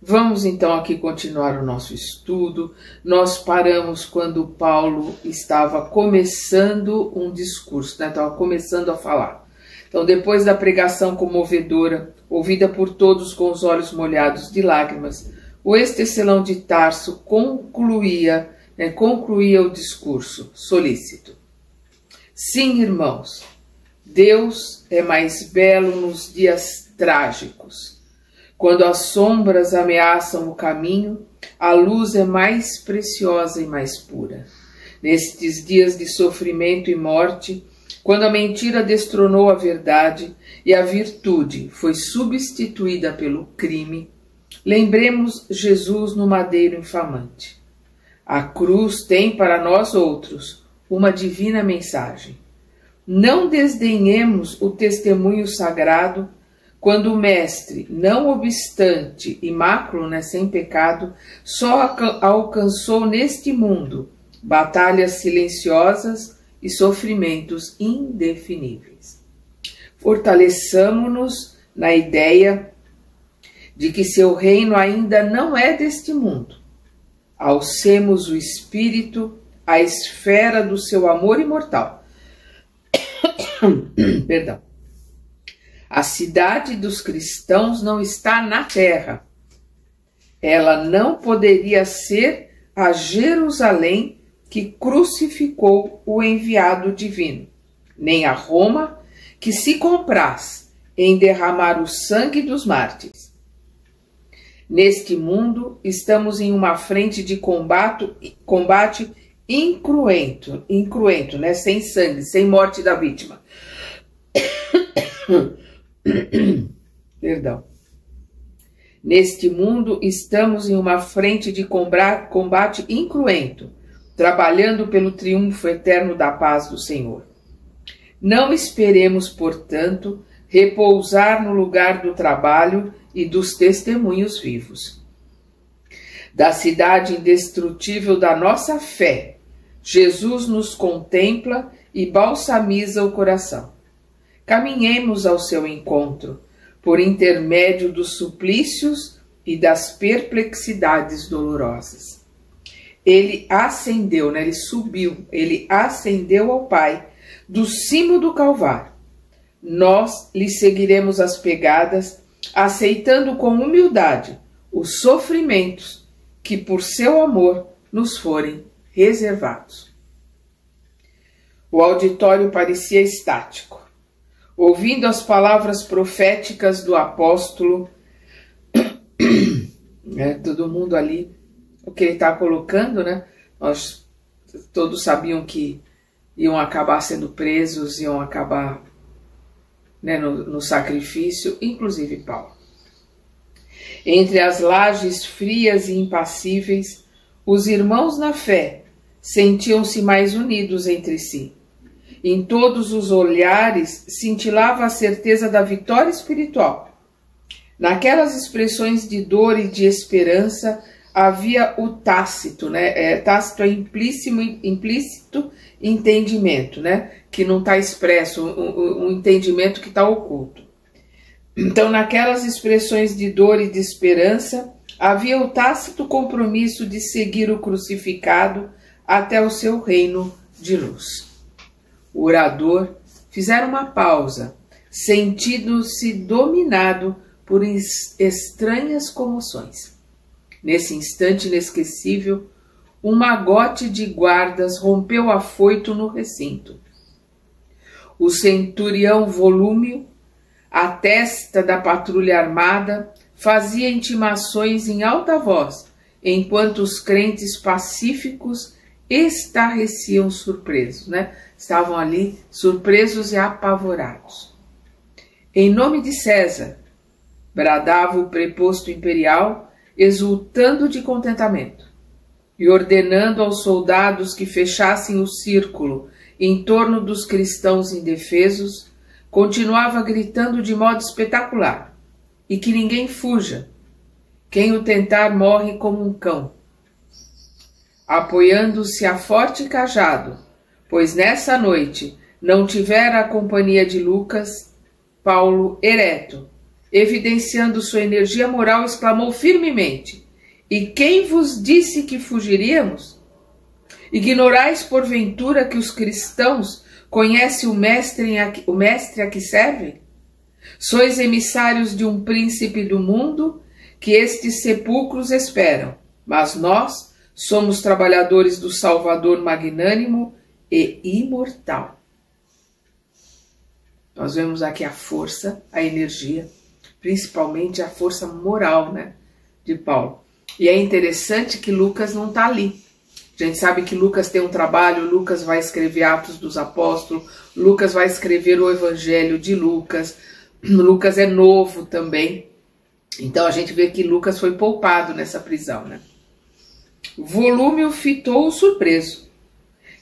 Vamos então aqui continuar o nosso estudo. Nós paramos quando Paulo estava começando um discurso, né? Estava começando a falar. Então, depois da pregação comovedora, ouvida por todos com os olhos molhados de lágrimas, o ex-tecelão de Tarso concluía o discurso solícito. Sim, irmãos, Deus é mais belo nos dias trágicos. Quando as sombras ameaçam o caminho, a luz é mais preciosa e mais pura. Nestes dias de sofrimento e morte, quando a mentira destronou a verdade e a virtude foi substituída pelo crime, lembremos Jesus no madeiro infamante. A cruz tem para nós outros uma divina mensagem. Não desdenhemos o testemunho sagrado quando o Mestre, não obstante imáculo, sem pecado, só alcançou neste mundo batalhas silenciosas e sofrimentos indefiníveis. Fortaleçamo-nos na ideia de que seu reino ainda não é deste mundo. Alcemos o espírito à esfera do seu amor imortal. Perdão. A cidade dos cristãos não está na terra. Ela não poderia ser a Jerusalém que crucificou o enviado divino, nem a Roma que se compraz em derramar o sangue dos mártires. Neste mundo estamos em uma frente de combate incruento, sem sangue, sem morte da vítima. Perdão. Neste mundo estamos em uma frente de combate incruento, trabalhando pelo triunfo eterno da paz do Senhor. Não esperemos, portanto, repousar no lugar do trabalho e dos testemunhos vivos. Da cidade indestrutível da nossa fé, Jesus nos contempla e balsamiza o coração. Caminhemos ao seu encontro, por intermédio dos suplícios e das perplexidades dolorosas. Ele ascendeu, ele ascendeu ao Pai do cimo do Calvário. Nós lhe seguiremos as pegadas, aceitando com humildade os sofrimentos que por seu amor nos forem reservados. O auditório parecia estático. Ouvindo as palavras proféticas do apóstolo, todo mundo ali, o que ele está colocando, nós todos sabiam que iam acabar sendo presos, iam acabar no sacrifício, inclusive Paulo. Entre as lajes frias e impassíveis, os irmãos na fé sentiam-se mais unidos entre si. Em todos os olhares cintilava a certeza da vitória espiritual. Naquelas expressões de dor e de esperança havia o tácito, tácito é implícito entendimento, que não está expresso, um entendimento que está oculto. Então, naquelas expressões de dor e de esperança, havia o tácito compromisso de seguir o crucificado até o seu reino de luz. O orador fizera uma pausa, sentindo-se dominado por estranhas comoções. Nesse instante inesquecível, um magote de guardas rompeu afoito no recinto. O centurião volúmeo, à testa da patrulha armada, fazia intimações em alta voz, enquanto os crentes pacíficos estarreciam surpresos, Estavam ali surpresos e apavorados. Em nome de César, bradava o preposto imperial, exultando de contentamento, e ordenando aos soldados que fechassem o círculo em torno dos cristãos indefesos, continuava gritando de modo espetacular: e que ninguém fuja. Quem o tentar morre como um cão. Apoiando-se a forte cajado, pois nessa noite não tivera a companhia de Lucas, Paulo, ereto, evidenciando sua energia moral, exclamou firmemente: E quem vos disse que fugiríamos? Ignorais, porventura, que os cristãos conhecem o mestre a que servem? Sois emissários de um príncipe do mundo que estes sepulcros esperam, mas nós somos trabalhadores do Salvador magnânimo e imortal. Nós vemos aqui a força, a energia, principalmente a força moral, né, de Paulo. E é interessante que Lucas não está ali. A gente sabe que Lucas tem um trabalho, Lucas vai escrever Atos dos Apóstolos, Lucas vai escrever o Evangelho de Lucas, Lucas é novo também. Então a gente vê que Lucas foi poupado nessa prisão, né? Volúmio fitou-o surpreso.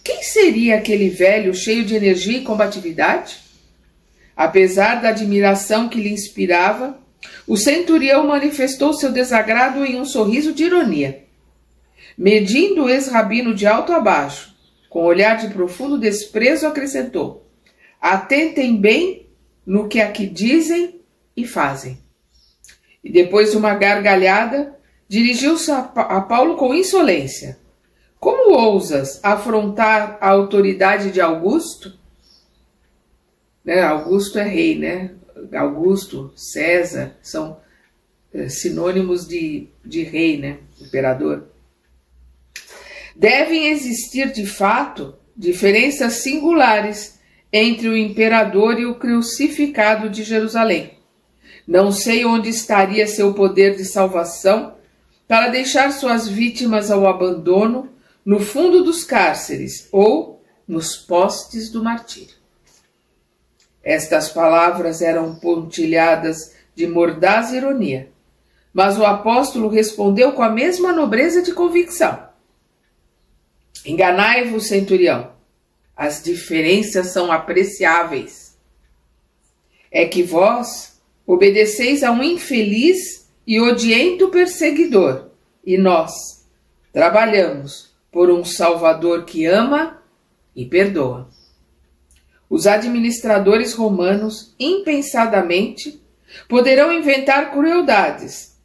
Quem seria aquele velho cheio de energia e combatividade? Apesar da admiração que lhe inspirava, o centurião manifestou seu desagrado em um sorriso de ironia. Medindo o ex-rabino de alto a baixo, com olhar de profundo desprezo, acrescentou: Atentem bem no que aqui dizem e fazem. E depois de uma gargalhada, dirigiu-se a Paulo com insolência. Como ousas afrontar a autoridade de Augusto? Né? Augusto é rei, né? Augusto, César, são sinônimos de rei, né? Imperador. Devem existir, de fato, diferenças singulares entre o imperador e o crucificado de Jerusalém. Não sei onde estaria seu poder de salvação para deixar suas vítimas ao abandono no fundo dos cárceres ou nos postes do martírio. Estas palavras eram pontilhadas de mordaz ironia, mas o apóstolo respondeu com a mesma nobreza de convicção. Enganai-vos, centurião, as diferenças são apreciáveis. É que vós obedeceis a um infeliz e odiento perseguidor, e nós trabalhamos por um Salvador que ama e perdoa. Os administradores romanos, impensadamente, poderão inventar crueldades,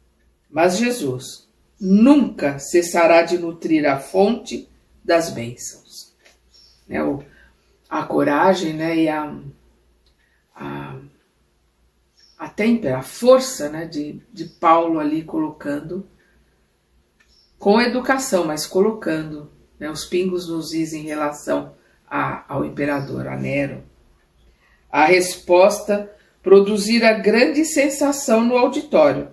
mas Jesus nunca cessará de nutrir a fonte das bênçãos. A coragem, né, e a força, né, de Paulo ali colocando, com educação, mas colocando, né, os pingos nos is em relação ao imperador, a Nero. A resposta produzira grande sensação no auditório.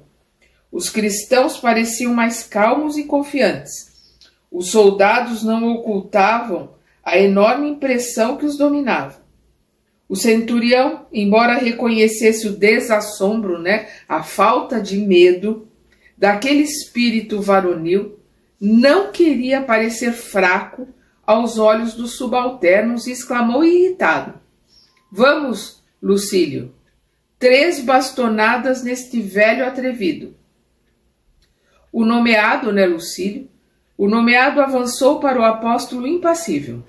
Os cristãos pareciam mais calmos e confiantes. Os soldados não ocultavam a enorme impressão que os dominava. O centurião, embora reconhecesse o desassombro, né, a falta de medo daquele espírito varonil, não queria parecer fraco aos olhos dos subalternos e exclamou irritado: Vamos, Lucílio, 3 bastonadas neste velho atrevido. O nomeado, né, Lucílio, o nomeado avançou para o apóstolo impassível.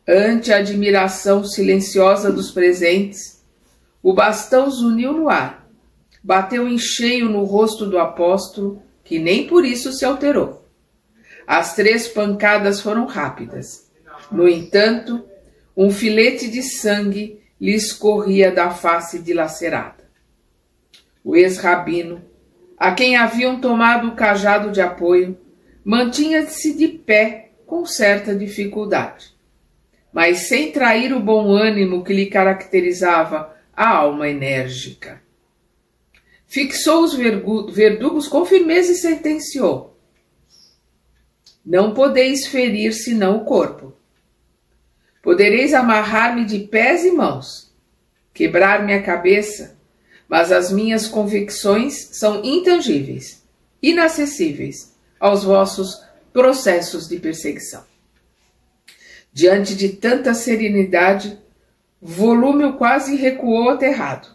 Ante a admiração silenciosa dos presentes, o bastão zuniu no ar, bateu em cheio no rosto do apóstolo, que nem por isso se alterou. As 3 pancadas foram rápidas. No entanto, um filete de sangue lhe escorria da face dilacerada. O ex-rabino, a quem haviam tomado o cajado de apoio, mantinha-se de pé com certa dificuldade, mas sem trair o bom ânimo que lhe caracterizava a alma enérgica. Fixou os verdugos com firmeza e sentenciou: Não podeis ferir senão o corpo. Podereis amarrar-me de pés e mãos, quebrar-me a cabeça, mas as minhas convicções são intangíveis, inacessíveis aos vossos processos de perseguição. Diante de tanta serenidade, Volúmio quase recuou aterrado.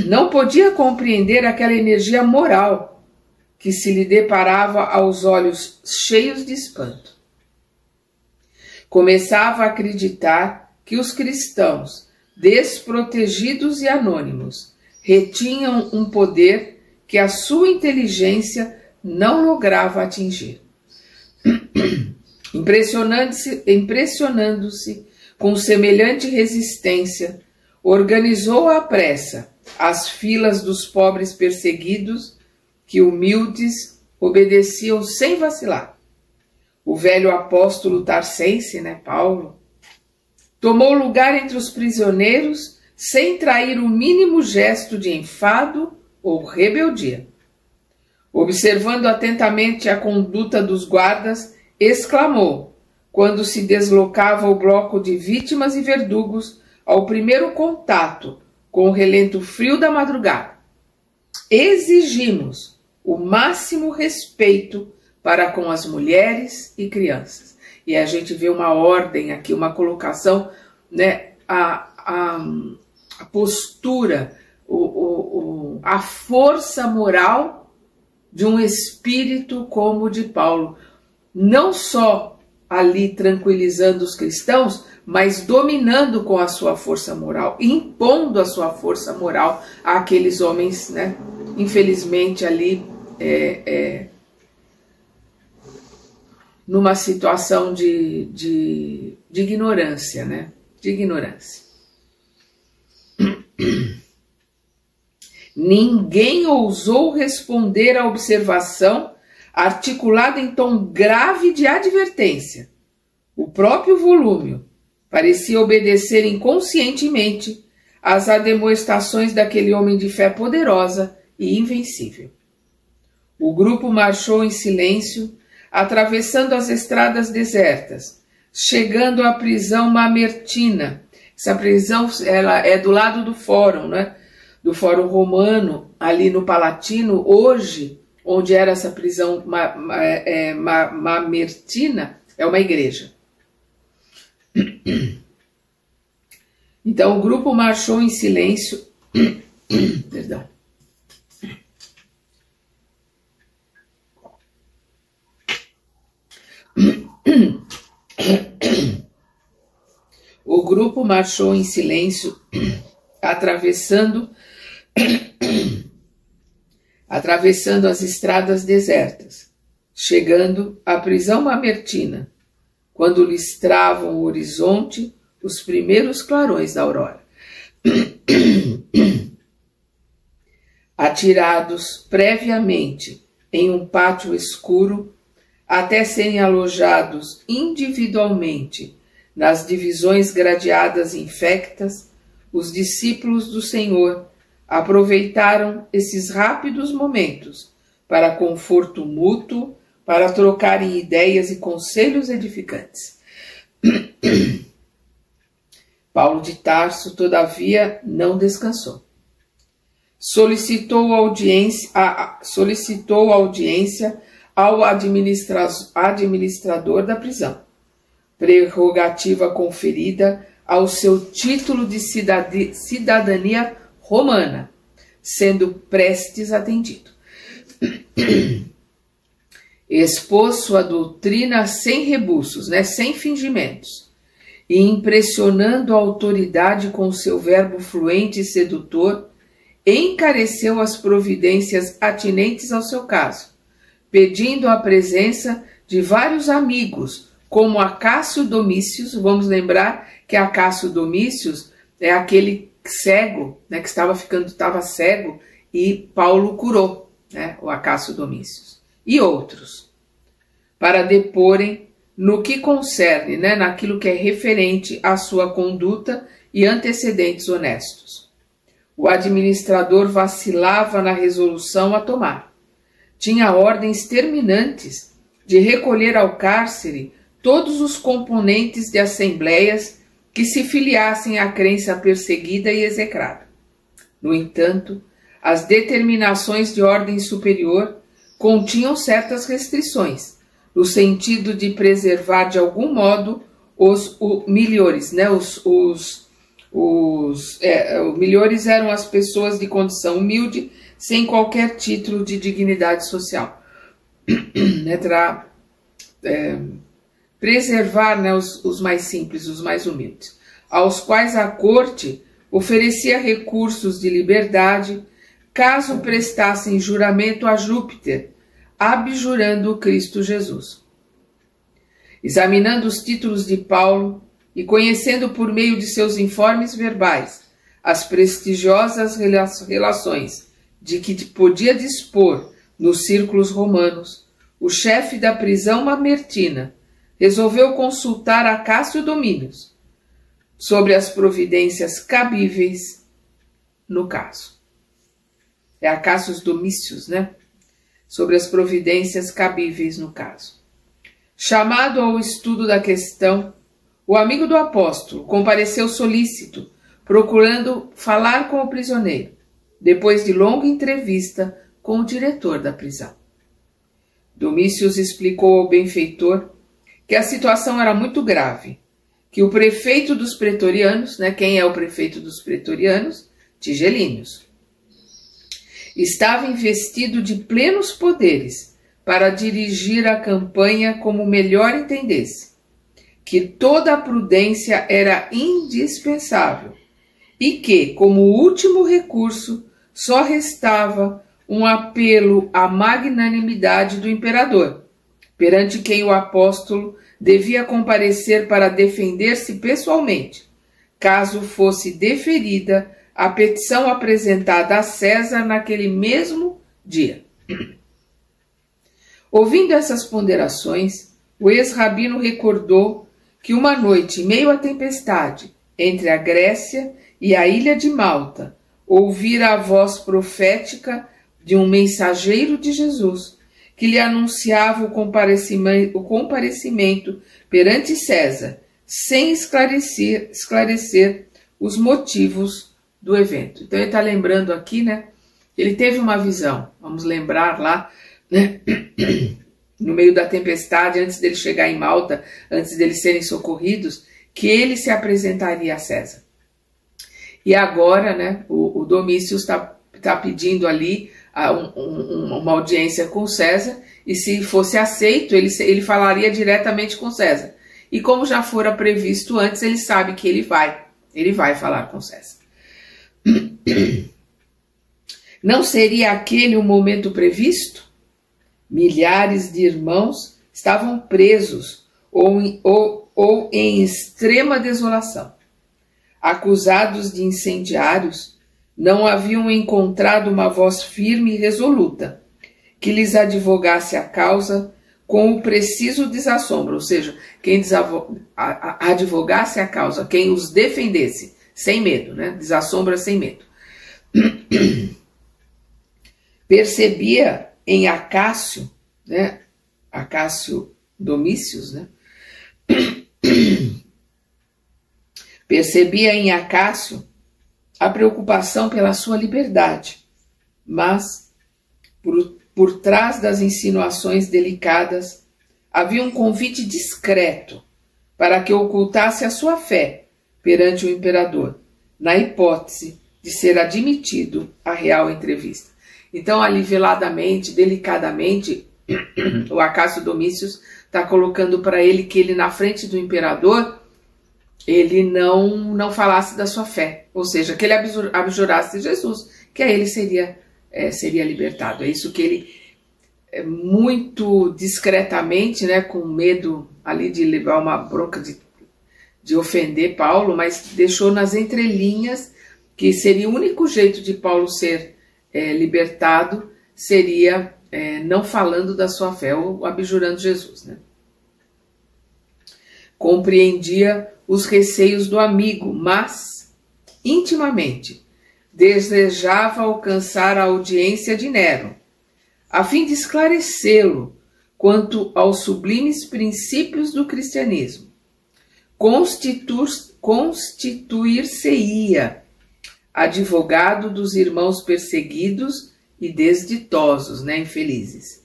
Não podia compreender aquela energia moral que se lhe deparava aos olhos cheios de espanto. Começava a acreditar que os cristãos, desprotegidos e anônimos, retinham um poder que a sua inteligência não lograva atingir. Impressionando-se com semelhante resistência, organizou à pressa as filas dos pobres perseguidos que, humildes, obedeciam sem vacilar. O velho apóstolo tarcense, Paulo, tomou lugar entre os prisioneiros sem trair o mínimo gesto de enfado ou rebeldia. Observando atentamente a conduta dos guardas, exclamou, quando se deslocava o bloco de vítimas e verdugos ao primeiro contato com o relento frio da madrugada: exigimos o máximo respeito para com as mulheres e crianças. E a gente vê uma ordem aqui, uma colocação, a postura, a força moral de um espírito como o de Paulo. Não só ali tranquilizando os cristãos, mas dominando com a sua força moral, impondo a sua força moral àqueles homens, infelizmente ali numa situação de ignorância, de ignorância. Ninguém ousou responder à observação articulada em tom grave de advertência. O próprio Volúmio parecia obedecer inconscientemente às admoestações daquele homem de fé poderosa e invencível. O grupo marchou em silêncio, atravessando as estradas desertas, chegando à prisão Mamertina. Essa prisão ela é do lado do fórum, do Fórum Romano, ali no Palatino. Hoje, onde era essa prisão Mamertina, é uma igreja. Então o grupo marchou em silêncio. Perdão. O grupo marchou em silêncio, atravessando as estradas desertas, chegando à prisão Mamertina, quando listravam o horizonte os primeiros clarões da aurora. Atirados previamente em um pátio escuro, até serem alojados individualmente nas divisões gradeadas infectas, os discípulos do Senhor aproveitaram esses rápidos momentos para conforto mútuo, para trocarem ideias e conselhos edificantes. Paulo de Tarso, todavia, não descansou. Solicitou audiência ao administrador da prisão, prerrogativa conferida ao seu título de cidadania romana, sendo prestes atendido. Expôs sua doutrina sem rebuços, sem fingimentos, e impressionando a autoridade com seu verbo fluente e sedutor, encareceu as providências atinentes ao seu caso, pedindo a presença de vários amigos, como Acácio Domícios. Vamos lembrar que Acácio Domícios é aquele cego, que estava cego, e Paulo curou, o Acácio Domícios, e outros, para deporem no que concerne, naquilo que é referente à sua conduta e antecedentes honestos. O administrador vacilava na resolução a tomar. Tinha ordens terminantes de recolher ao cárcere todos os componentes de assembleias que se filiassem à crença perseguida e execrada. No entanto, as determinações de ordem superior continham certas restrições, no sentido de preservar de algum modo os melhores, os melhores eram as pessoas de condição humilde, sem qualquer título de dignidade social, para preservar os mais simples, os mais humildes, aos quais a corte oferecia recursos de liberdade caso prestassem juramento a Júpiter, abjurando Cristo Jesus. Examinando os títulos de Paulo e conhecendo por meio de seus informes verbais as prestigiosas relações de que podia dispor nos círculos romanos, o chefe da prisão mamertina resolveu consultar a Cássio Domínios sobre as providências cabíveis no caso. É a Cássio Domícios, né? Sobre as providências cabíveis no caso. Chamado ao estudo da questão, o amigo do apóstolo compareceu solícito, procurando falar com o prisioneiro, depois de longa entrevista com o diretor da prisão. Domícios explicou ao benfeitor que a situação era muito grave, que o prefeito dos pretorianos, né, quem é o prefeito dos pretorianos? Tigellinus, estava investido de plenos poderes para dirigir a campanha como melhor entendesse, que toda a prudência era indispensável e que, como último recurso, só restava um apelo à magnanimidade do imperador, perante quem o apóstolo devia comparecer para defender-se pessoalmente, caso fosse deferida a petição apresentada a César naquele mesmo dia. Ouvindo essas ponderações, o ex-rabino recordou que uma noite, em meio à tempestade, entre a Grécia e a ilha de Malta, ouvira a voz profética de um mensageiro de Jesus, que lhe anunciava o comparecimento perante César, sem esclarecer os motivos do evento. Então ele está lembrando aqui, né? Ele teve uma visão, vamos lembrar lá, né? No meio da tempestade, antes dele chegar em Malta, antes deles serem socorridos, que ele se apresentaria a César. E agora, né, o Domícios está pedindo ali uma audiência com César, e se fosse aceito, ele falaria diretamente com César. E como já fora previsto antes, ele sabe que ele vai falar com César. Não seria aquele o momento previsto? Milhares de irmãos estavam presos ou em extrema desolação. Acusados de incendiários, não haviam encontrado uma voz firme e resoluta que lhes advogasse a causa com o preciso desassombro, ou seja, quem advogasse a causa, quem os defendesse, sem medo, né? Desassombra sem medo. Percebia em Acácio, né? Acácio Domícios, né? Percebia em Acácio a preocupação pela sua liberdade, mas por trás das insinuações delicadas havia um convite discreto para que ocultasse a sua fé perante o imperador, na hipótese de ser admitido à real entrevista. Então, ali veladamente, delicadamente, o Acácio Domícios está colocando para ele que ele, na frente do imperador, ele não falasse da sua fé, ou seja, que ele abjurasse de Jesus, que aí ele seria libertado. É isso que ele, muito discretamente, né, com medo ali de levar uma bronca de ofender Paulo, mas deixou nas entrelinhas que seria o único jeito de Paulo ser libertado, seria não falando da sua fé, ou abjurando Jesus, né? Compreendia os receios do amigo, mas, intimamente, desejava alcançar a audiência de Nero, a fim de esclarecê-lo quanto aos sublimes princípios do cristianismo. Constituir-se-ia advogado dos irmãos perseguidos e desditosos, né, infelizes.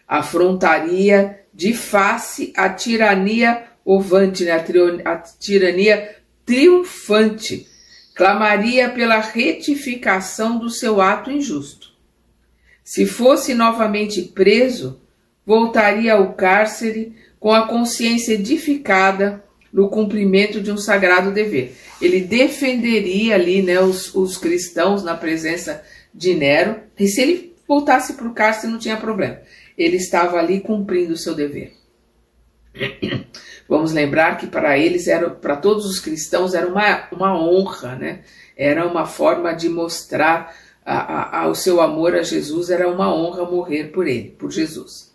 Afrontaria de face a tirania ovante, né, a tirania triunfante, clamaria pela retificação do seu ato injusto. Se fosse novamente preso, voltaria ao cárcere com a consciência edificada no cumprimento de um sagrado dever. Ele defenderia ali, né, os cristãos na presença de Nero, e se ele voltasse para o cárcere não tinha problema. Ele estava ali cumprindo o seu dever. Vamos lembrar que para eles, para todos os cristãos, era uma honra, né? Era uma forma de mostrar o seu amor a Jesus, era uma honra morrer por ele, por Jesus.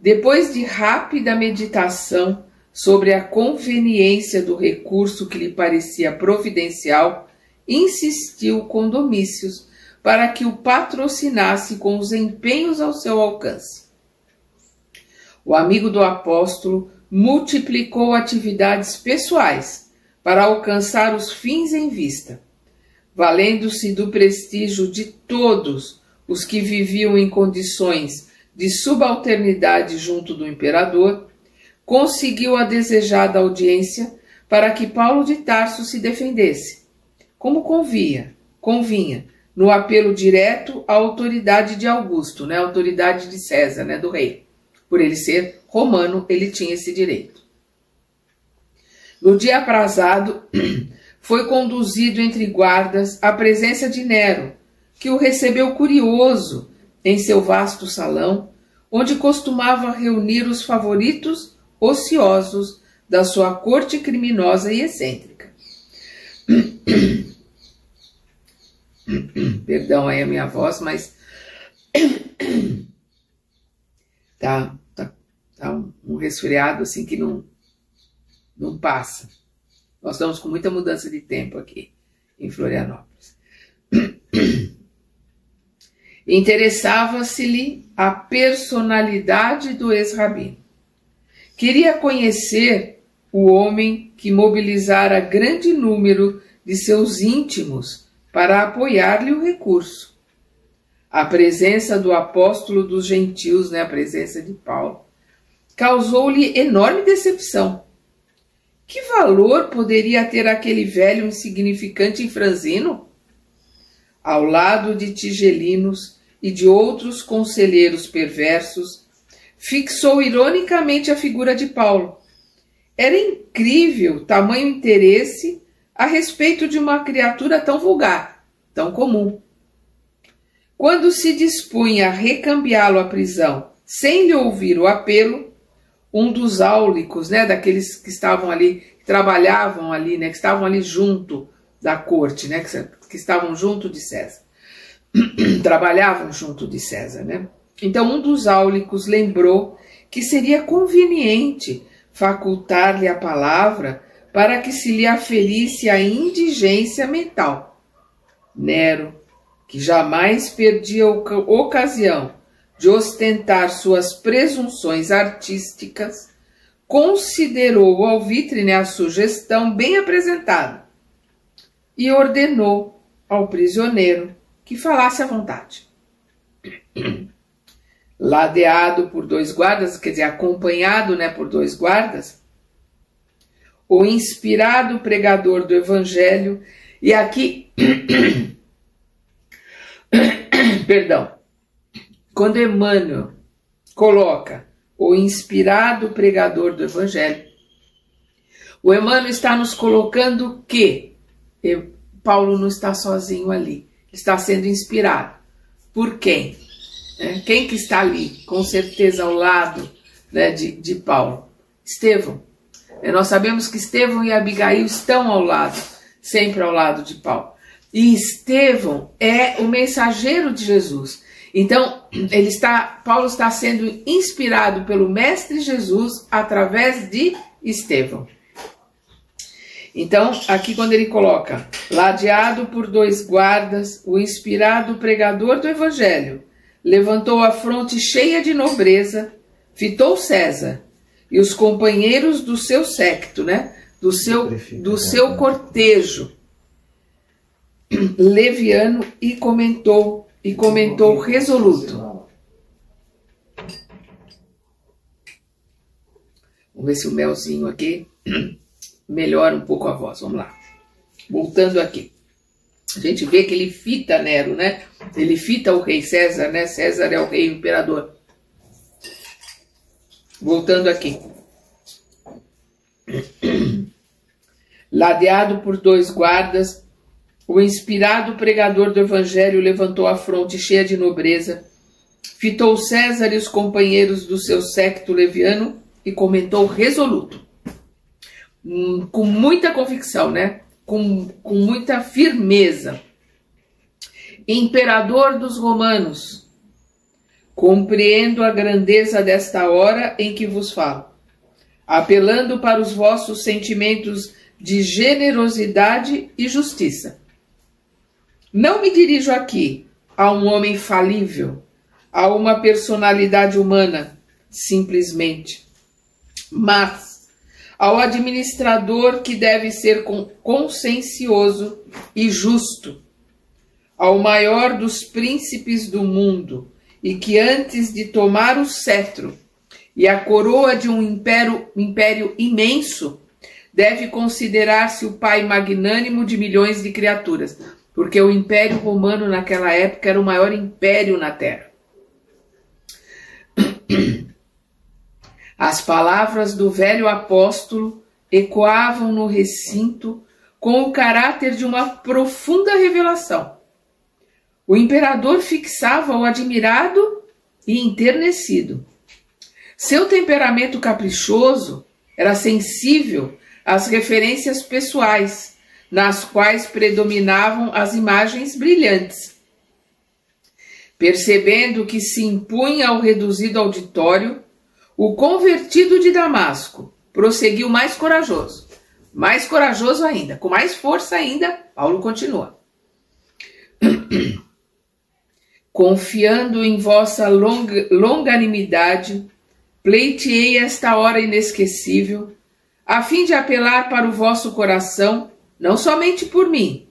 Depois de rápida meditação sobre a conveniência do recurso que lhe parecia providencial, insistiu com Domícios para que o patrocinasse com os empenhos ao seu alcance. O amigo do apóstolo multiplicou atividades pessoais para alcançar os fins em vista, valendo-se do prestígio de todos os que viviam em condições de subalternidade junto do imperador, conseguiu a desejada audiência para que Paulo de Tarso se defendesse, como convinha, no apelo direto à autoridade de Augusto, né, a autoridade de César, né, do rei. Por ele ser romano, ele tinha esse direito. No dia aprazado, foi conduzido entre guardas à presença de Nero, que o recebeu curioso em seu vasto salão, onde costumava reunir os favoritos ociosos da sua corte criminosa e excêntrica. Perdão aí a minha voz, mas tá um resfriado assim que não passa. Nós estamos com muita mudança de tempo aqui em Florianópolis. Interessava-se-lhe a personalidade do ex-rabino. Queria conhecer o homem que mobilizara grande número de seus íntimos para apoiar-lhe o recurso. A presença do apóstolo dos gentios, né, a presença de Paulo, causou-lhe enorme decepção. Que valor poderia ter aquele velho insignificante e franzino? Ao lado de tigelinos e de outros conselheiros perversos, fixou ironicamente a figura de Paulo. Era incrível tamanho interesse a respeito de uma criatura tão vulgar, tão comum. Quando se dispunha a recambiá-lo à prisão, sem lhe ouvir o apelo, um dos áulicos, né, daqueles que estavam ali, que trabalhavam ali, né, que estavam ali junto da corte, né, que estavam junto de César, trabalhavam junto de César, né? Então um dos áulicos lembrou que seria conveniente facultar-lhe a palavra para que se lhe aferisse a indigência mental. Nero, que jamais perdia ocasião de ostentar suas presunções artísticas, considerou o alvitre, né, a sugestão bem apresentada e ordenou ao prisioneiro que falasse à vontade. Ladeado por 2 guardas, quer dizer, acompanhado, né, por 2 guardas, o inspirado pregador do evangelho, e aqui, perdão, quando Emmanuel coloca o inspirado pregador do evangelho, o Emmanuel está nos colocando que Paulo não está sozinho ali, está sendo inspirado. Por quem? Quem que está ali, com certeza, ao lado, né, de Paulo? Estevão. Nós sabemos que Estevão e Abigail estão ao lado, sempre ao lado de Paulo. E Estevão é o mensageiro de Jesus. Então, Paulo está sendo inspirado pelo Mestre Jesus através de Estevão. Então, aqui quando ele coloca, ladeado por 2 guardas, o inspirado pregador do evangelho, levantou a fronte cheia de nobreza, fitou César e os companheiros do seu séquito, né? do seu cortejo leviano, e comentou resoluto. Vamos ver se o melzinho aqui melhora um pouco a voz. Vamos lá. Voltando aqui. A gente vê que ele fita Nero, né? Ele fita o rei César, né? César é o rei, o imperador. Voltando aqui. Ladeado por 2 guardas, o inspirado pregador do evangelho levantou a fronte cheia de nobreza, fitou César e os companheiros do seu séquito leviano e comentou resoluto, com muita convicção, né? Com muita firmeza. Imperador dos romanos, compreendo a grandeza desta hora em que vos falo, apelando para os vossos sentimentos de generosidade e justiça. Não me dirijo aqui a um homem falível, a uma personalidade humana, simplesmente, mas ao administrador que deve ser consciencioso e justo, ao maior dos príncipes do mundo, e que antes de tomar o cetro e a coroa de um império imenso, deve considerar-se o pai magnânimo de milhões de criaturas, porque o Império Romano naquela época era o maior império na Terra. As palavras do velho apóstolo ecoavam no recinto com o caráter de uma profunda revelação. O imperador fixava-o admirado e enternecido. Seu temperamento caprichoso era sensível às referências pessoais, nas quais predominavam as imagens brilhantes. Percebendo que se impunha ao reduzido auditório, o convertido de Damasco prosseguiu mais corajoso ainda, com mais força ainda. Paulo continua. Confiando em vossa longanimidade, pleiteei esta hora inesquecível, a fim de apelar para o vosso coração, não somente por mim,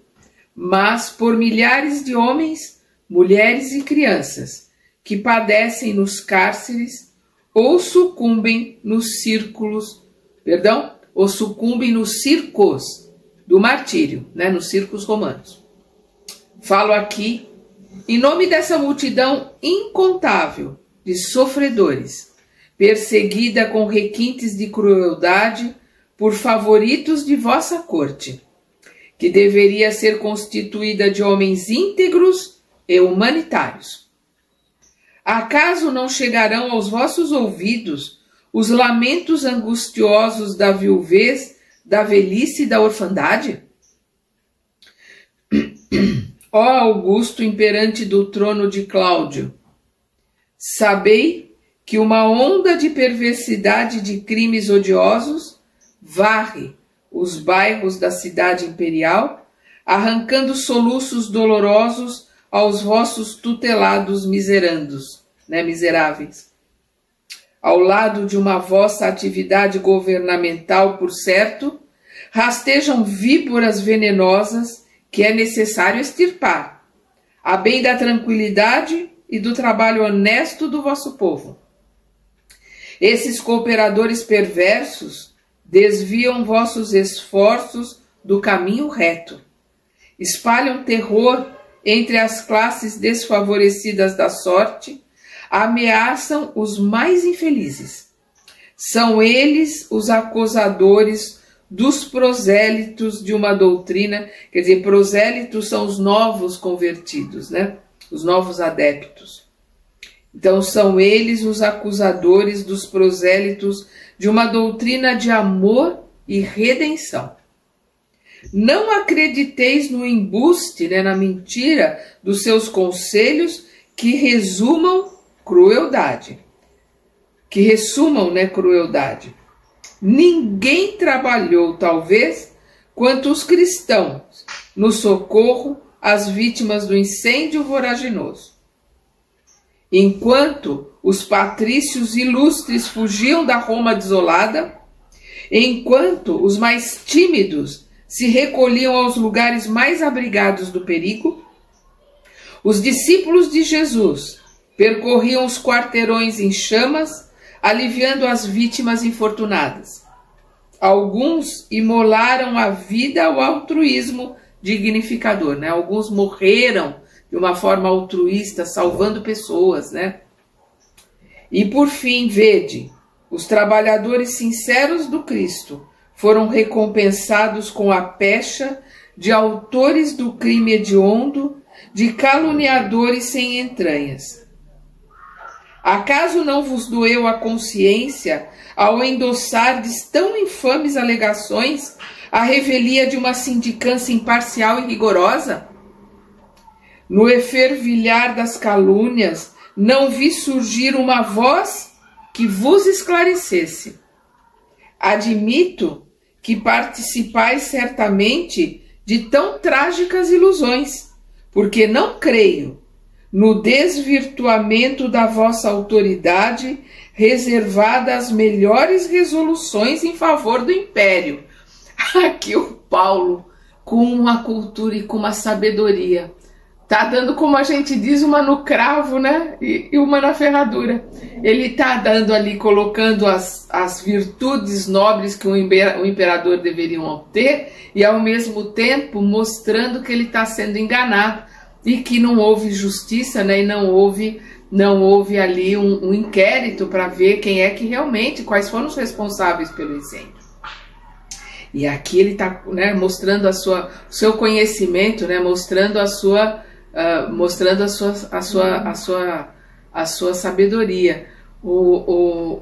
mas por milhares de homens, mulheres e crianças, que padecem nos cárceres ou sucumbem nos circos do martírio, né, nos circos romanos. Falo aqui em nome dessa multidão incontável de sofredores, perseguida com requintes de crueldade por favoritos de vossa corte, que deveria ser constituída de homens íntegros e humanitários. Acaso não chegarão aos vossos ouvidos os lamentos angustiosos da viuvez, da velhice e da orfandade? Ó Augusto imperante do trono de Cláudio, sabei que uma onda de perversidade e de crimes odiosos varre os bairros da cidade imperial, arrancando soluços dolorosos aos vossos tutelados miseráveis. Ao lado de uma vossa atividade governamental, por certo, rastejam víboras venenosas que é necessário extirpar, a bem da tranquilidade e do trabalho honesto do vosso povo. Esses cooperadores perversos desviam vossos esforços do caminho reto, espalham terror entre as classes desfavorecidas da sorte, ameaçam os mais infelizes. São eles os acusadores dos prosélitos de uma doutrina, quer dizer, prosélitos são os novos convertidos, né? Os novos adeptos. Então são eles os acusadores dos prosélitos de uma doutrina de amor e redenção. Não acrediteis no embuste, né, na mentira dos seus conselhos que ressumam crueldade. Ninguém trabalhou, talvez, quanto os cristãos no socorro às vítimas do incêndio voraginoso. Enquanto os patrícios ilustres fugiam da Roma desolada, enquanto os mais tímidos se recolhiam aos lugares mais abrigados do perigo, os discípulos de Jesus percorriam os quarteirões em chamas, aliviando as vítimas infortunadas. Alguns imolaram a vida ao altruísmo dignificador, né? Alguns morreram de uma forma altruísta, salvando pessoas, né? E por fim, vede, os trabalhadores sinceros do Cristo foram recompensados com a pecha de autores do crime hediondo, de caluniadores sem entranhas. Acaso não vos doeu a consciência ao endossardes tão infames alegações à revelia de uma sindicância imparcial e rigorosa? No efervilhar das calúnias, não vi surgir uma voz que vos esclarecesse. Admito que participais certamente de tão trágicas ilusões, porque não creio no desvirtuamento da vossa autoridade reservada às melhores resoluções em favor do império. Aqui o Paulo, com uma cultura e com uma sabedoria, tá dando, como a gente diz, uma no cravo, né? E uma na ferradura. Ele tá dando ali, colocando as virtudes nobres que o imperador deveriam ter, e ao mesmo tempo mostrando que ele está sendo enganado e que não houve justiça, né? E não houve ali um inquérito para ver quem é que realmente, quais foram os responsáveis pelo incêndio. E aqui ele está, né, mostrando o seu conhecimento, né? Mostrando a sua sabedoria. O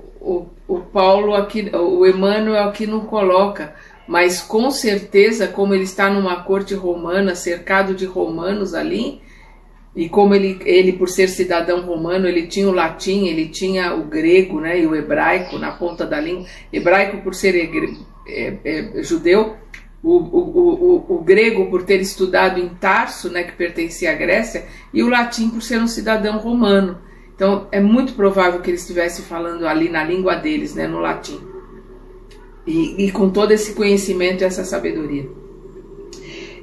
Paulo aqui, o Emmanuel aqui não coloca, mas com certeza, como ele está numa corte romana, cercado de romanos ali, e como ele por ser cidadão romano, ele tinha o latim, ele tinha o grego, né, e o hebraico na ponta da língua. Hebraico por ser judeu, o grego por ter estudado em Tarso, né, que pertencia à Grécia, e o latim por ser um cidadão romano. Então é muito provável que ele estivesse falando ali na língua deles, né, no latim. E com todo esse conhecimento e essa sabedoria.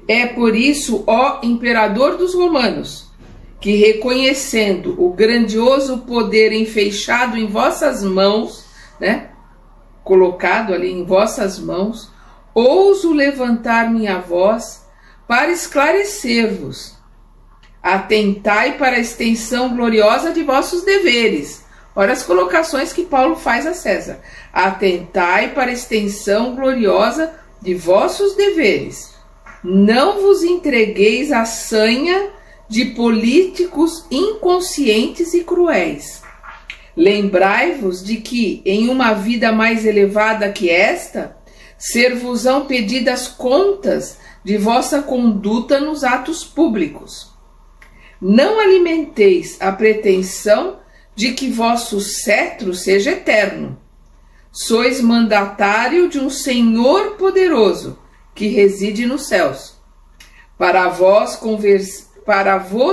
É por isso, ó imperador dos romanos, que reconhecendo o grandioso poder enfeixado em vossas mãos, né, colocado ali em vossas mãos, ouso levantar minha voz para esclarecer-vos. Atentai para a extensão gloriosa de vossos deveres. Olha as colocações que Paulo faz a César. Atentai para a extensão gloriosa de vossos deveres. Não vos entregueis à sanha de políticos inconscientes e cruéis. Lembrai-vos de que, em uma vida mais elevada que esta, ser-vos-ão pedidas contas de vossa conduta nos atos públicos. Não alimenteis a pretensão de que vosso cetro seja eterno. Sois mandatário de um Senhor poderoso, que reside nos céus. Para vos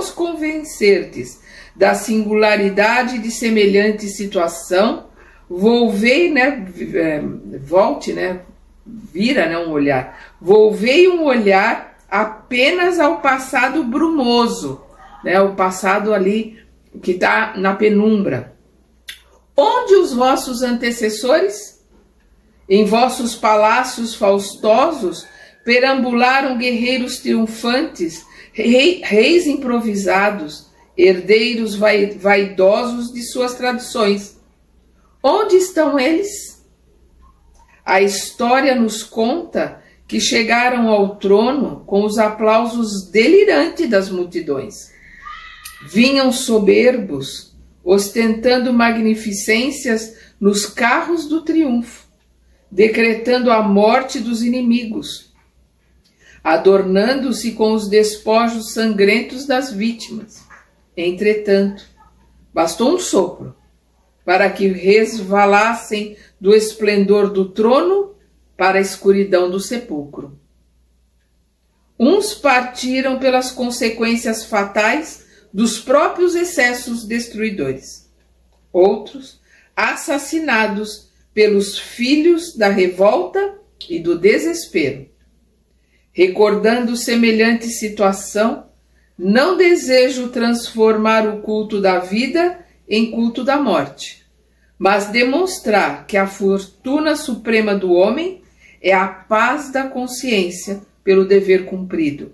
convencerdes da singularidade de semelhante situação, volvei, né, volte, né, vira, né, um olhar. Volvei um olhar apenas ao passado brumoso, né, o passado ali que está na penumbra. Onde os vossos antecessores, em vossos palácios faustosos, perambularam guerreiros triunfantes, reis improvisados, herdeiros vaidosos de suas tradições. Onde estão eles? A história nos conta que chegaram ao trono com os aplausos delirantes das multidões. Vinham soberbos, ostentando magnificências nos carros do triunfo, decretando a morte dos inimigos, adornando-se com os despojos sangrentos das vítimas. Entretanto, bastou um sopro para que resvalassem do esplendor do trono para a escuridão do sepulcro. Uns partiram pelas consequências fatais dos próprios excessos destruidores. Outros, assassinados pelos filhos da revolta e do desespero. Recordando semelhante situação, não desejo transformar o culto da vida em culto da morte, mas demonstrar que a fortuna suprema do homem é a paz da consciência pelo dever cumprido.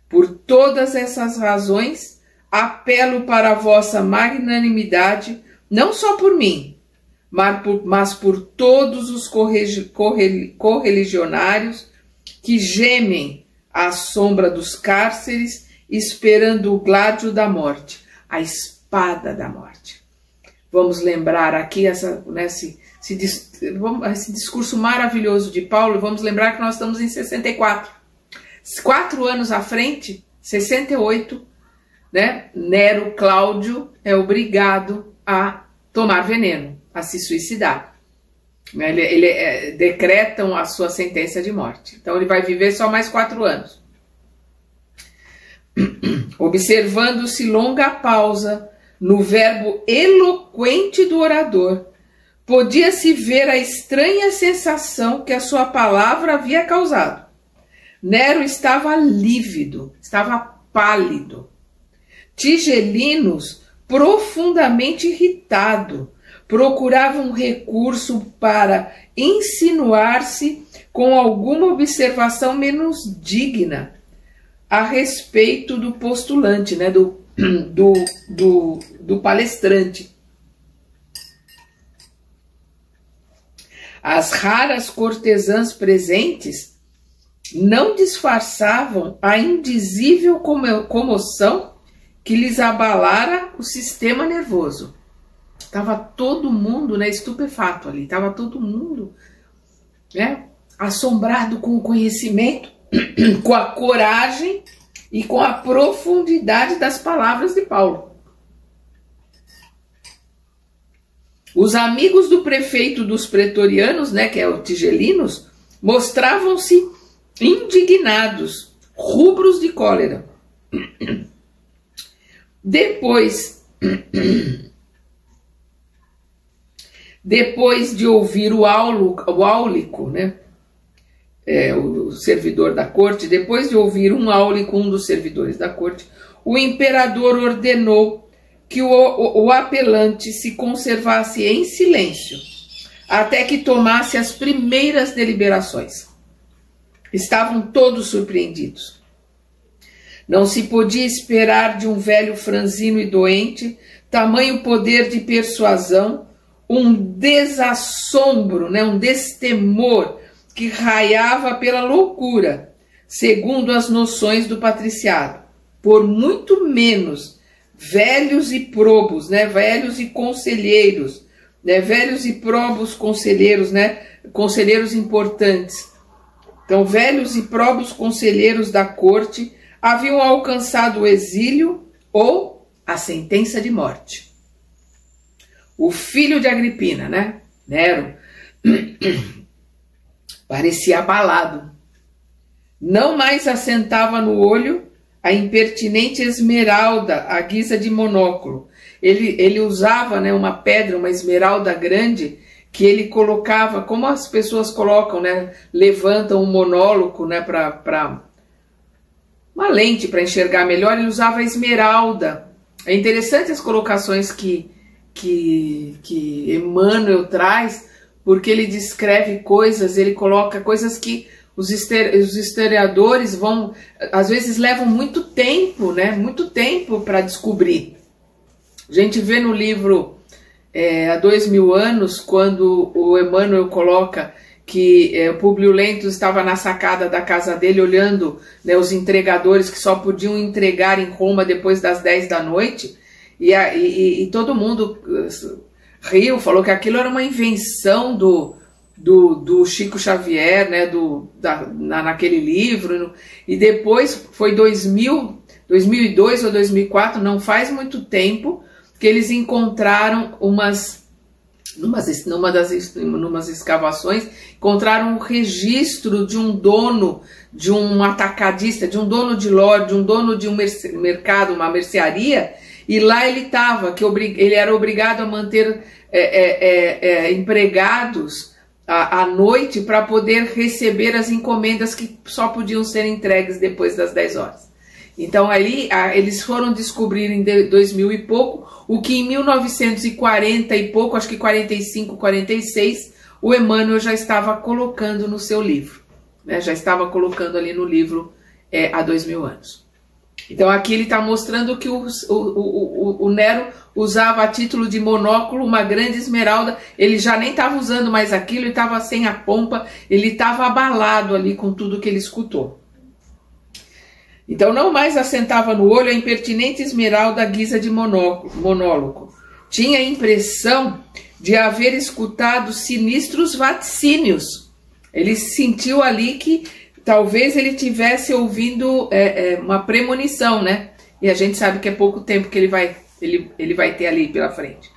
Por todas essas razões, apelo para a vossa magnanimidade, não só por mim, mas por todos os correligionários que gemem à sombra dos cárceres, esperando o gládio da morte, a espada da morte. Vamos lembrar aqui esse discurso maravilhoso de Paulo. Vamos lembrar que nós estamos em 64. 4 anos à frente, 68, né? Nero Cláudio é obrigado a tomar veneno, a se suicidar. Decretam a sua sentença de morte. Então ele vai viver só mais 4 anos. Observando-se longa pausa no verbo eloquente do orador, podia-se ver a estranha sensação que a sua palavra havia causado. Nero estava lívido, estava pálido. Tigelinos, profundamente irritado, procurava um recurso para insinuar-se com alguma observação menos digna a respeito do postulante, né, do palestrante. As raras cortesãs presentes não disfarçavam a indizível comoção que lhes abalara o sistema nervoso. Estava todo mundo, né, estupefato ali, estava todo mundo, né, assombrado com o conhecimento, com a coragem e com a profundidade das palavras de Paulo. Os amigos do prefeito dos pretorianos, né, que é o Tigelinos, mostravam-se indignados, rubros de cólera. Depois de ouvir o áulico, né, o servidor da corte, depois de ouvir um áulico, um dos servidores da corte, o imperador ordenou que o apelante se conservasse em silêncio, até que tomasse as primeiras deliberações. Estavam todos surpreendidos. Não se podia esperar de um velho franzino e doente tamanho poder de persuasão, um desassombro, né, um destemor que raiava pela loucura, segundo as noções do patriciado. Por muito menos velhos e probos, né, velhos e conselheiros, né, velhos e probos conselheiros, né, conselheiros importantes. Então, velhos e probos conselheiros da corte haviam alcançado o exílio ou a sentença de morte. O filho de Agripina, né, Nero, parecia abalado. Não mais assentava no olho a impertinente esmeralda à guisa de monóculo. Ele usava, né, uma pedra, uma esmeralda grande, que ele colocava, como as pessoas colocam, né, levantam um monólogo, né, para uma lente para enxergar melhor. Ele usava a esmeralda. É interessante as colocações que Emmanuel traz, porque ele descreve coisas, ele coloca coisas que os historiadores vão, às vezes levam muito tempo, né? Muito tempo para descobrir. A gente vê no livro Há 2000 anos, quando o Emmanuel coloca que o Públio Lentulus estava na sacada da casa dele olhando, né, os entregadores que só podiam entregar em Roma depois das 10 da noite, e todo mundo riu, falou que aquilo era uma invenção do Chico Xavier, né, naquele livro. E depois foi 2002 ou 2004, não faz muito tempo, que eles encontraram numas escavações, encontraram um registro de um dono, de um atacadista, de um dono de loja, de um dono de um mercado, uma mercearia, e lá ele estava, que ele era obrigado a manter empregados à noite para poder receber as encomendas que só podiam ser entregues depois das 10 horas. Então ali eles foram descobrir em 2000 e pouco o que em 1940 e pouco, acho que 45, 46, o Emmanuel já estava colocando no seu livro, né? Já estava colocando ali no livro Há 2000 anos. Então aqui ele está mostrando que o Nero usava a título de monóculo uma grande esmeralda. Ele já nem estava usando mais aquilo, ele estava sem a pompa, ele estava abalado ali com tudo que ele escutou. Então não mais assentava no olho a impertinente esmeralda à guisa de monólogo. Tinha a impressão de haver escutado sinistros vaticínios. Ele sentiu ali que talvez ele tivesse ouvindo uma premonição, né? E a gente sabe que é pouco tempo que ele vai ter ali pela frente.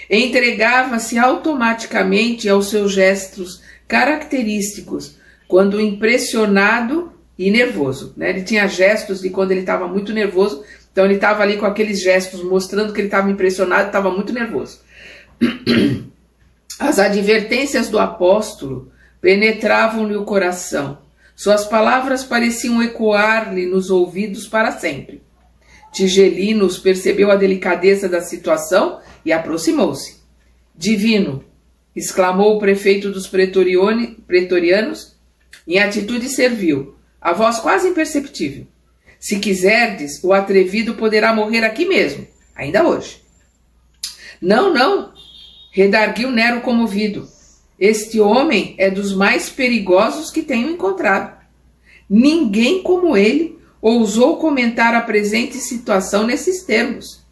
Entregava-se automaticamente aos seus gestos característicos, quando impressionado e nervoso, né? Ele tinha gestos de quando ele estava muito nervoso, então ele estava ali com aqueles gestos mostrando que ele estava impressionado, estava muito nervoso. As advertências do apóstolo penetravam-lhe o coração. Suas palavras pareciam ecoar-lhe nos ouvidos para sempre. Tigelinos percebeu a delicadeza da situação e aproximou-se. Divino, exclamou o prefeito dos pretorianos, em atitude servil, a voz quase imperceptível. Se quiserdes, o atrevido poderá morrer aqui mesmo, ainda hoje. Não, não, redarguiu Nero comovido. Este homem é dos mais perigosos que tenho encontrado. Ninguém como ele ousou comentar a presente situação nesses termos.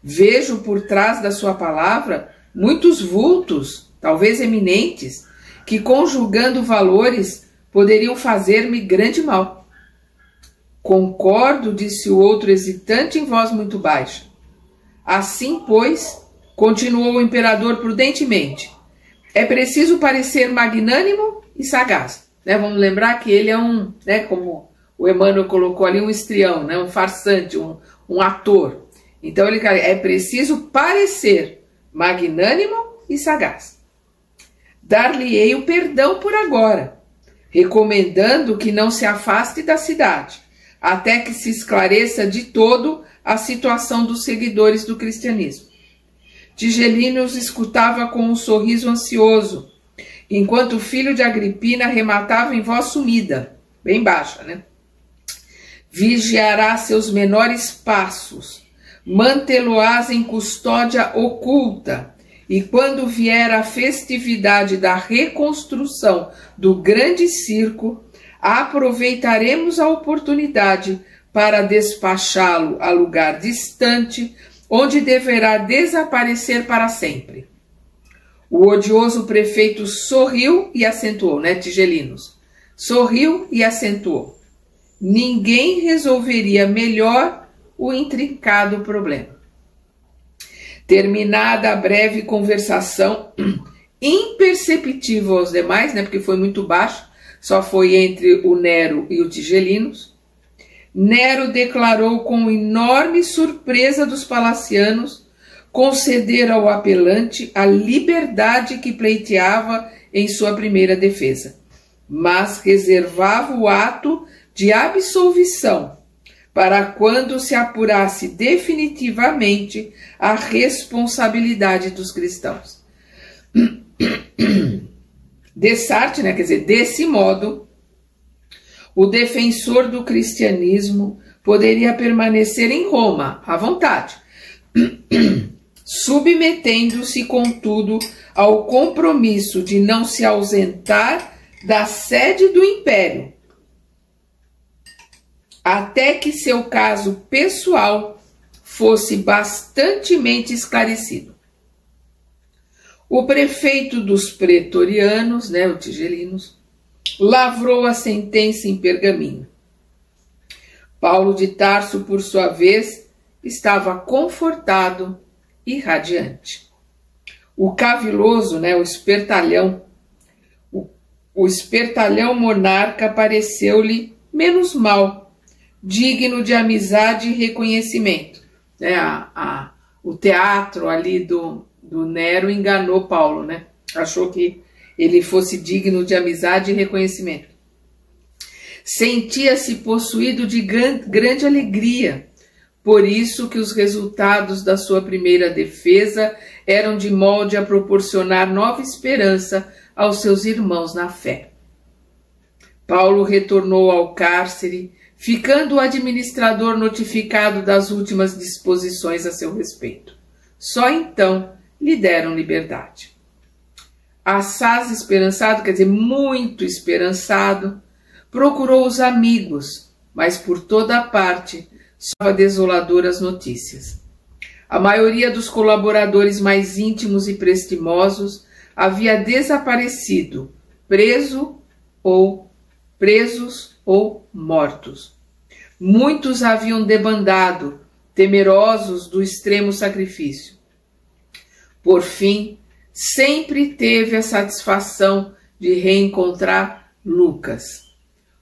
Vejo por trás da sua palavra muitos vultos, talvez eminentes, que conjugando valores poderiam fazer-me grande mal. Concordo, disse o outro hesitante em voz muito baixa. Assim, pois, continuou o imperador prudentemente, é preciso parecer magnânimo e sagaz. Né? Vamos lembrar que ele é como o Emmanuel colocou ali, um histrião, né? Um farsante, um ator. Então é preciso parecer magnânimo e sagaz. Dar-lhe-ei o perdão por agora, recomendando que não se afaste da cidade, até que se esclareça de todo a situação dos seguidores do cristianismo. Tigelino os escutava com um sorriso ansioso, enquanto o filho de Agripina rematava em voz sumida, bem baixa, né? Vigiará seus menores passos, mantê-lo-ás em custódia oculta, e quando vier a festividade da reconstrução do grande circo, aproveitaremos a oportunidade para despachá-lo a lugar distante, onde deverá desaparecer para sempre. O odioso prefeito sorriu e acentuou, né, Tigelinos? Sorriu e acentuou. Ninguém resolveria melhor o intrincado problema. Terminada a breve conversação, imperceptível aos demais, né, porque foi muito baixo, só foi entre o Nero e o Tigelinos, Nero declarou com enorme surpresa dos palacianos conceder ao apelante a liberdade que pleiteava em sua primeira defesa, mas reservava o ato de absolvição para quando se apurasse definitivamente a responsabilidade dos cristãos. Dessarte, né, quer dizer, desse modo, o defensor do cristianismo poderia permanecer em Roma à vontade, submetendo-se, contudo, ao compromisso de não se ausentar da sede do império, até que seu caso pessoal fosse bastantemente esclarecido. O prefeito dos pretorianos, né, o Tigelinos, lavrou a sentença em pergaminho. Paulo de Tarso, por sua vez, estava confortado e radiante. O caviloso, né, o espertalhão monarca pareceu-lhe menos mal, digno de amizade e reconhecimento. Né, o teatro ali do Nero enganou Paulo, né? Achou que ele fosse digno de amizade e reconhecimento. Sentia-se possuído de grande alegria, por isso que os resultados da sua primeira defesa eram de molde a proporcionar nova esperança aos seus irmãos na fé. Paulo retornou ao cárcere, ficando o administrador notificado das últimas disposições a seu respeito. Só então lhe deram liberdade. Assaz, esperançado, quer dizer, muito esperançado, procurou os amigos, mas por toda a parte soava desoladoras notícias. A maioria dos colaboradores mais íntimos e prestimosos havia desaparecido, presos ou mortos. Muitos haviam debandado, temerosos do extremo sacrifício. Por fim, sempre teve a satisfação de reencontrar Lucas.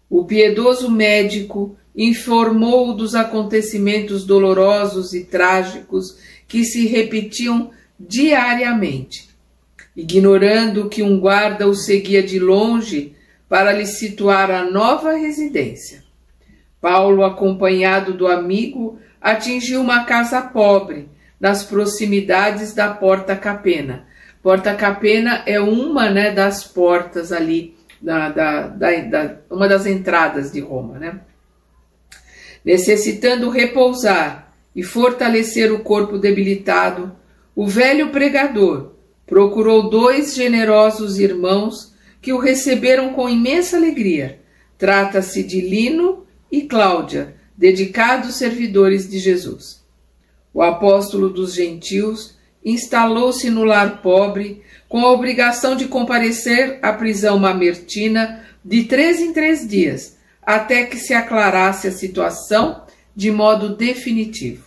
O piedoso médico informou-o dos acontecimentos dolorosos e trágicos que se repetiam diariamente. Ignorando que um guarda o seguia de longe para lhe situar a nova residência, Paulo, acompanhado do amigo, atingiu uma casa pobre, nas proximidades da Porta Capena. Porta Capena é uma, né, das portas ali, uma das entradas de Roma, né? Necessitando repousar e fortalecer o corpo debilitado, o velho pregador procurou 2 generosos irmãos que o receberam com imensa alegria. Trata-se de Lino e Cláudia, dedicados servidores de Jesus. O apóstolo dos gentios instalou-se no lar pobre, com a obrigação de comparecer à prisão mamertina de 3 em 3 dias, até que se aclarasse a situação de modo definitivo.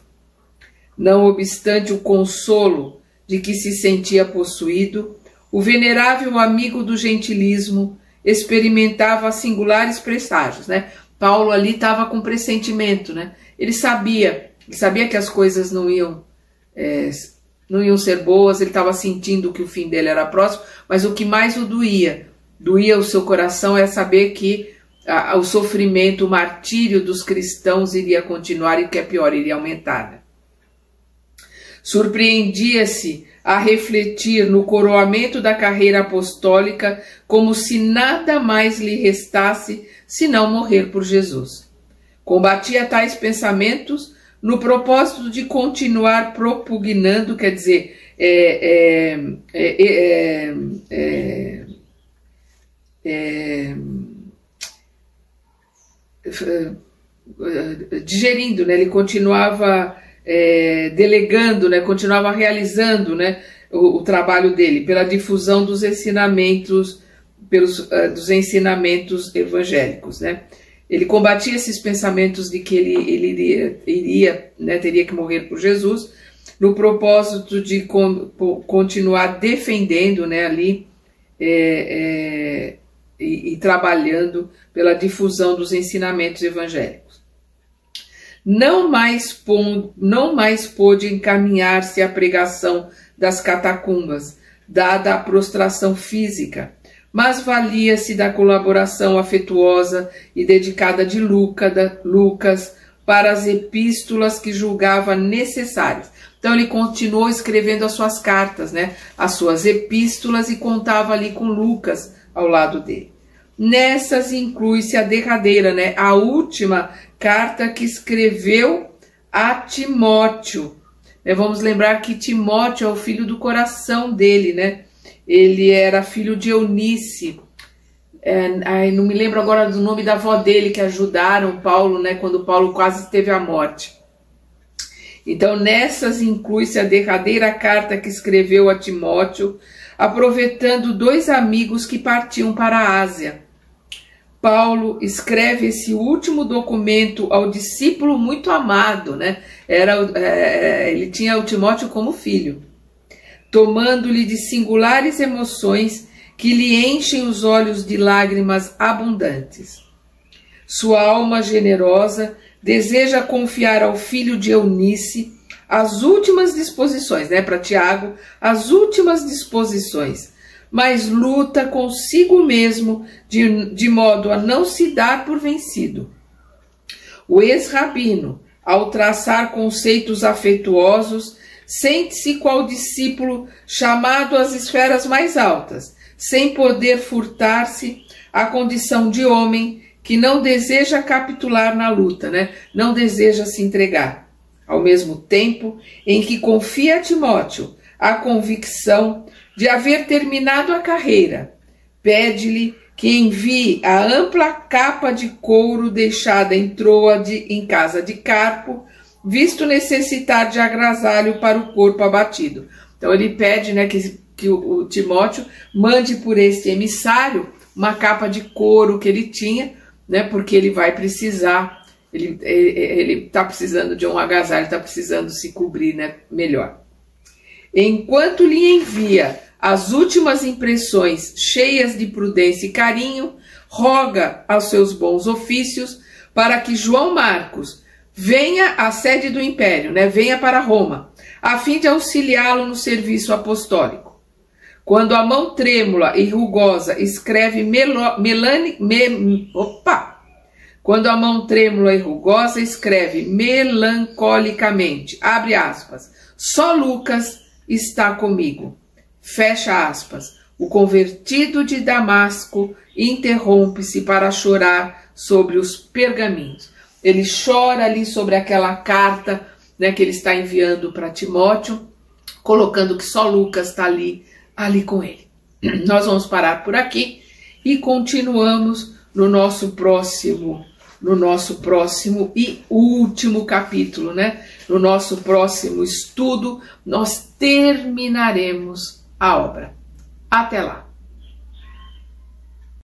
Não obstante o consolo de que se sentia possuído, o venerável amigo do gentilismo experimentava singulares presságios, né? Paulo ali estava com pressentimento, né? Ele sabia que as coisas não iam ser boas, ele estava sentindo que o fim dele era próximo, mas o que mais o doía o seu coração é saber que o sofrimento, o martírio dos cristãos iria continuar e, o que é pior, iria aumentar, né? Surpreendia-se a refletir no coroamento da carreira apostólica como se nada mais lhe restasse senão morrer por Jesus. Combatia tais pensamentos no propósito de continuar propugnando, quer dizer, digerindo, né? Ele continuava delegando, né? Continuava realizando, né? o trabalho dele pela difusão dos ensinamentos, dos ensinamentos evangélicos, né? Ele combatia esses pensamentos de que ele iria, né, teria que morrer por Jesus, no propósito de continuar defendendo, né, ali e trabalhando pela difusão dos ensinamentos evangélicos. Não mais pôde encaminhar-se à pregação das catacumbas, dada a prostração física, mas valia-se da colaboração afetuosa e dedicada de Lucas para as epístolas que julgava necessárias. Então ele continuou escrevendo as suas cartas, né, as suas epístolas, e contava ali com Lucas ao lado dele. Nessas inclui-se a derradeira, né, a última carta que escreveu a Timóteo. Vamos lembrar que Timóteo é o filho do coração dele, né? Ele era filho de Eunice. Não me lembro agora do nome da avó dele, que ajudaram Paulo, né, quando Paulo quase teve a morte. Então, nessas inclui-se a derradeira carta que escreveu a Timóteo, aproveitando 2 amigos que partiam para a Ásia. Paulo escreve esse último documento ao discípulo muito amado, né? Ele tinha o Timóteo como filho, tomando-lhe de singulares emoções que lhe enchem os olhos de lágrimas abundantes. Sua alma generosa deseja confiar ao filho de Eunice as últimas disposições, né, para Tiago, as últimas disposições, mas luta consigo mesmo de modo a não se dar por vencido. O ex-rabino, ao traçar conceitos afetuosos, sente-se qual discípulo chamado às esferas mais altas, sem poder furtar-se à condição de homem que não deseja capitular na luta, né? Não deseja se entregar. Ao mesmo tempo em que confia a Timóteo a convicção de haver terminado a carreira, pede-lhe que envie a ampla capa de couro deixada em Troade, em casa de Carpo, visto necessitar de agasalho para o corpo abatido. Então ele pede, né, que o Timóteo mande por este emissário uma capa de couro que ele tinha, né, porque ele vai precisar, ele está precisando de um agasalho, está precisando se cobrir, né, melhor. Enquanto lhe envia as últimas impressões cheias de prudência e carinho, roga aos seus bons ofícios para que João Marcos venha à sede do Império, né, venha para Roma, a fim de auxiliá-lo no serviço apostólico. Quando a mão trêmula e rugosa escreve melancolicamente, abre aspas, só Lucas está comigo, fecha aspas, o convertido de Damasco interrompe-se para chorar sobre os pergaminhos. Ele chora ali sobre aquela carta, né, que ele está enviando para Timóteo, colocando que só Lucas está ali com ele. Nós vamos parar por aqui e continuamos no nosso próximo e último capítulo, né? No nosso próximo estudo, nós terminaremos a obra. Até lá!